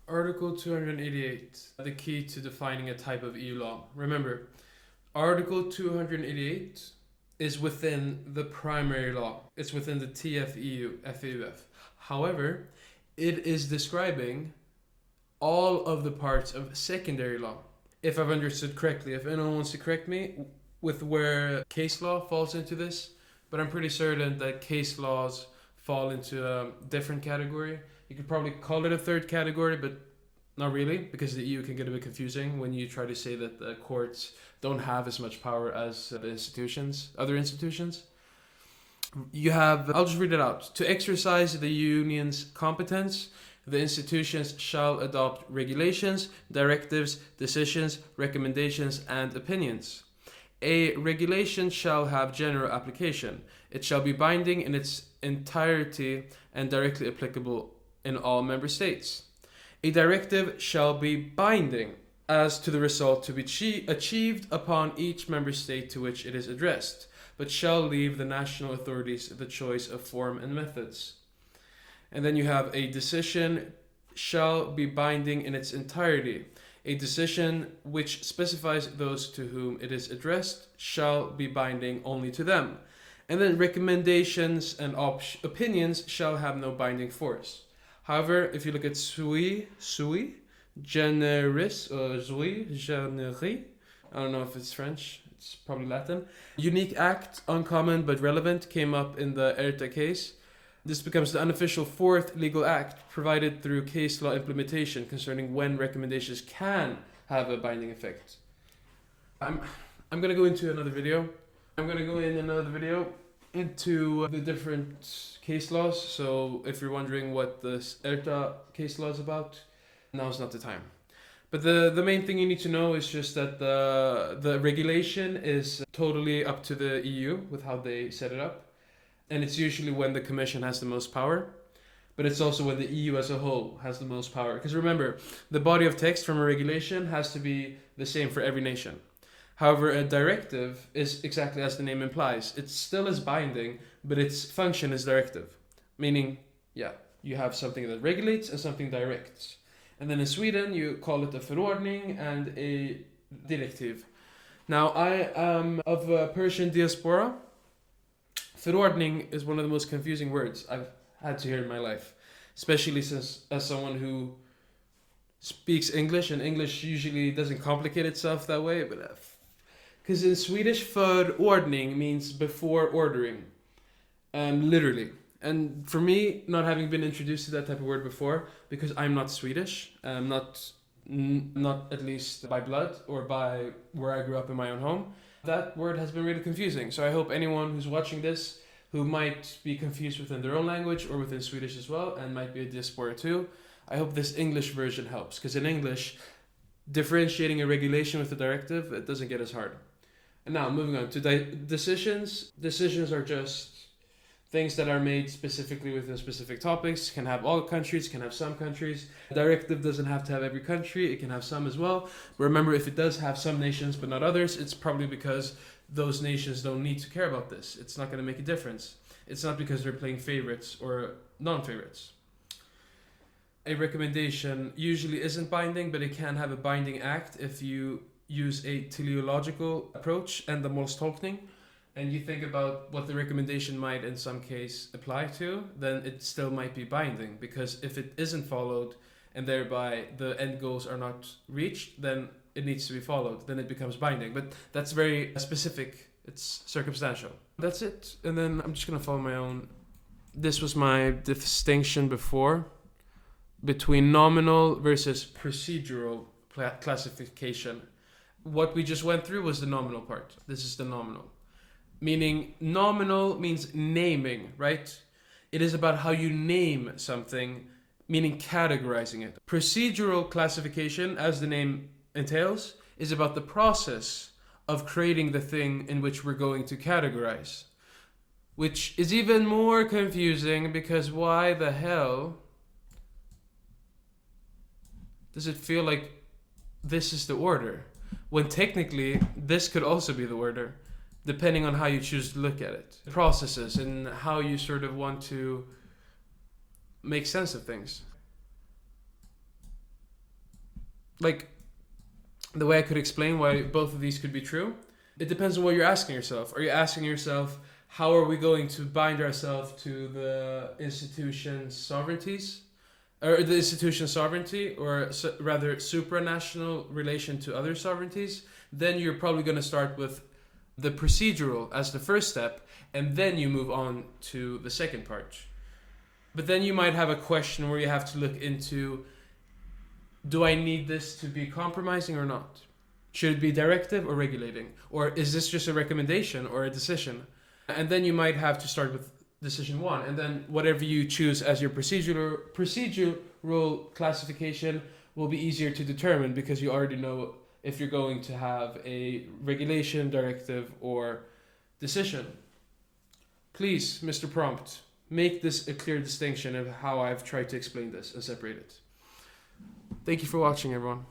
Article 288, the key to defining a type of EU law. Remember, Article 288 is within the primary law. It's within the TFEU, FEUF. However, it is describing all of the parts of secondary law. If I've understood correctly, if anyone wants to correct me with where case law falls into this, but I'm pretty certain that case laws fall into a different category. You could probably call it a third category, but not really, because the EU can get a bit confusing when you try to say that the courts don't have as much power as the other institutions. You have, I'll just read it out. To exercise the union's competence, the institutions shall adopt regulations, directives, decisions, recommendations, and opinions. A regulation shall have general application. It shall be binding in its entirety and directly applicable in all member states. A directive shall be binding as to the result to be achieved upon each member state to which it is addressed, but shall leave the national authorities the choice of form and methods. And then you have a decision shall be binding in its entirety. A decision which specifies those to whom it is addressed shall be binding only to them. And then recommendations and opinions shall have no binding force. However, if you look at generis, or generis, I don't know if it's French, it's probably Latin. Unique act, uncommon but relevant, came up in the Erta case. This becomes the unofficial fourth legal act provided through case law implementation concerning when recommendations can have a binding effect. I'm going to go into another video. Into the different case laws. So if you're wondering what this Erta case law is about, now's not the time. But the main thing you need to know is just that the regulation is totally up to the EU with how they set it up. And it's usually when the Commission has the most power. But it's also when the EU as a whole has the most power. Because remember, the body of text from a regulation has to be the same for every nation. However, a directive is exactly as the name implies. It still is binding, but its function is directive. Meaning, you have something that regulates and something directs. And then in Sweden, you call it a förordning and a directive. Now, I am of a Persian diaspora. Förordning is one of the most confusing words I've had to hear in my life. Especially as someone who speaks English, and English usually doesn't complicate itself that way, but because in Swedish, förordning means before ordering, literally. And for me, not having been introduced to that type of word before, because I'm not Swedish, not at least by blood or by where I grew up in my own home, that word has been really confusing. So I hope anyone who's watching this, who might be confused within their own language or within Swedish as well, and might be a diaspora too, I hope this English version helps. Because in English, differentiating a regulation with a directive, it doesn't get as hard. And now, moving on to decisions. Decisions are just things that are made specifically within specific topics. Can have all countries, can have some countries. Directive doesn't have to have every country, it can have some as well. But remember, if it does have some nations but not others, it's probably because those nations don't need to care about this. It's not going to make a difference. It's not because they're playing favorites or non-favorites. A recommendation usually isn't binding, but it can have a binding act if you use a teleological approach and the målstolkning, and you think about what the recommendation might in some case apply to, then it still might be binding, because if it isn't followed and thereby the end goals are not reached, then it needs to be followed, then it becomes binding. But that's very specific, it's circumstantial. That's it, and then I'm just going to follow my own. This was my distinction before between nominal versus procedural classification. What we just went through was the nominal part. This is the nominal. Meaning, nominal means naming, right? It is about how you name something, meaning categorizing it. Procedural classification, as the name entails, is about the process of creating the thing in which we're going to categorize. Which is even more confusing, because why the hell does it feel like this is the order, when technically this could also be the order, depending on how you choose to look at it. Processes and how you sort of want to make sense of things. like, the way I could explain why both of these could be true, it depends on what you're asking yourself. Are you asking yourself, how are we going to bind ourselves to the institution's sovereignties? Or the institution's sovereignty, or rather supranational relation to other sovereignties? Then you're probably going to start with the procedural as the first step, and then you move on to the second part. But then you might have a question where you have to look into, do I need this to be compromising or not? Should it be directive or regulating? Or is this just a recommendation or a decision? And then you might have to start with decision one, and then whatever you choose as your procedural classification will be easier to determine, because you already know if you're going to have a regulation, directive, or decision. Please, Mr. Prompt, make this a clear distinction of how I've tried to explain this and separate it. Thank you for watching, everyone.